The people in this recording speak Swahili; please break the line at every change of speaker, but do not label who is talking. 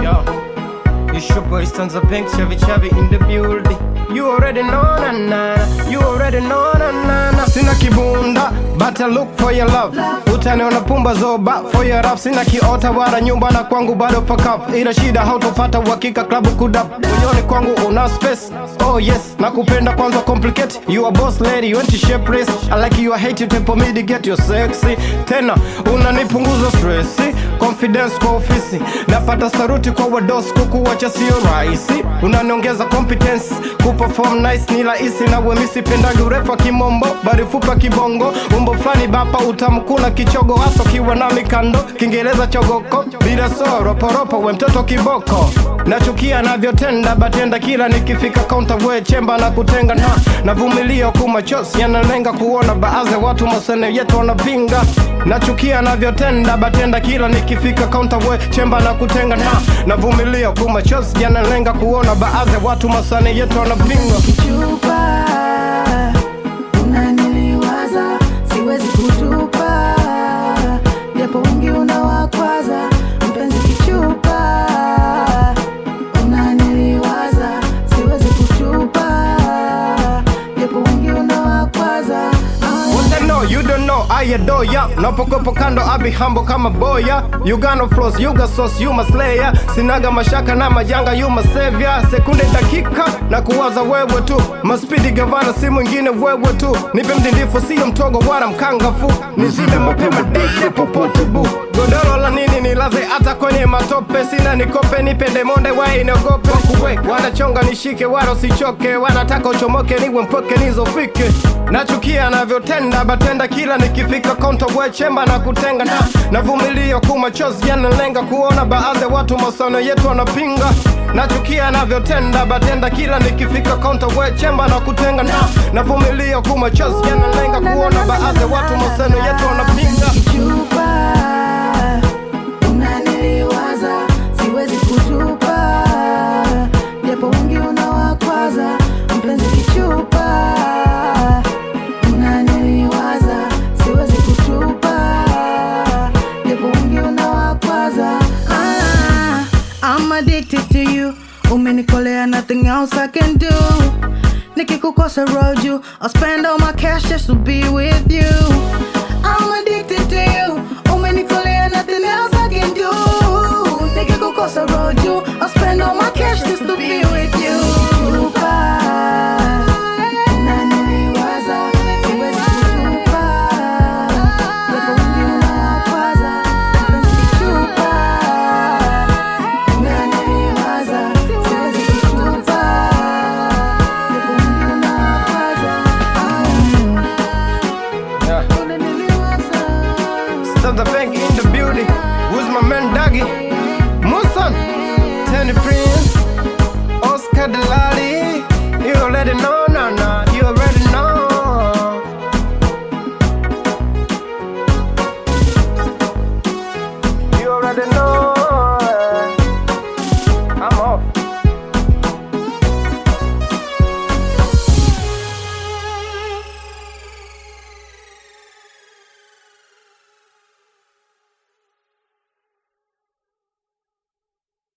Yo, it's your boy Stanza Pink, Chevy in the building. You already know, na na. You already know, na na na. Sina kibunda, but I look for your love. Utaniona pumba zoba for your rap. Sina kiota wala nyumba na kwangu bado pakap. Ila shida hautopata uhakika klabu kudap. Moyoni kwangu una space, oh yes. Nakupenda kwanza complicate. You a boss lady, you want to shape race. I like you, I hate you, tempo me to get you sexy. Tena, unanipunguza stressi. Confidence kwa ofisi. Napata saruti kwa wadosi kukuwacha sio rahisi. Unaniongeza competence, kuperform nice ni rahisi. Na wemisi pendagi urefa kimombo, barifupa kibongo. Umbo flani bapa utamkuna kichogo. Aso kiwa na mikando, Kiingereza chogoko. Bila so, ropo we mtoto kiboko. Nachukia navyotenda, batenda kila nikifika counter we chemba na kutenga na navumilia kumachosi, yanalenga kuona baadhi watu masene yetu wanapinga. Nachukia navyotenda, batenda kila nikifika counter we chemba na kutenga na navumilia kumachosi, yanalenga kuona baadhi watu masene yetu wanapinga.
Kichupa, unaniliwaza, siwezi kutupa, japo wengi unawakwaza. Mpenzi kichupa, unaniliwaza, siwezi kutupa, japo wengi unawakwaza.
What I know, you don't know, I adore ya. Napokopo kando, I be humble kama boya. You got no flaws, you got sauce, you my slayer. Sinaga mashaka na majanga, you my savior. Sekunde dakika, na kuwaza wewe tu. Maspidi gavana, si mwingine wewe tu. Nipe mdindifu, siyo mtogo wala mkangafu. Nizime mapema date popote bu. Godoro la nini nilaze hata kwenye matope. Sina nikope, nipende monde wa inogope. Kuwe, wanachonga nishike, wala usichoke. Wanataka uchomoke, niwe mpoke nizofike. Nachukia navyotenda, batenda kila nikifika counter we chemba na kutenga na navumilia kumachozi, yanalenga kuona baadhi watu masano yetu wanapinga. Nachukia navyotenda, batenda kila nikifika counter we chemba na kutenga na navumilia kumachozi, yanalenga kuona baadhi watu masano yetu wanapinga.
Kichupa, unaniliwaza, siwezi kutupa, japo wengi unawakwaza. Mpenzi kichupa, unaniliwaza, siwezi kutupa, japo wengi unawakwaza. I'm addicted to you, umenikolea, nothing else I can do. Nikikukosa road you, I'll spend all my cash just to be with you. I'm addicted to you, umenikolea, nothing else I can do. Nikikukosa road you, I'll spend all my cash just to be with you. Kichupa, unaniliwaza, siwezi kutupa, japo wengi unawakwaza. Mpenzi kichupa, unaniliwaza, siwezi kutupa, japo wengi unawakwaza.
Yeah.
Unaniliwaza.
Stanza Pink in the building. Who's my man Dagi? Musan, Tenny Prince, Oscar Delali. You already know.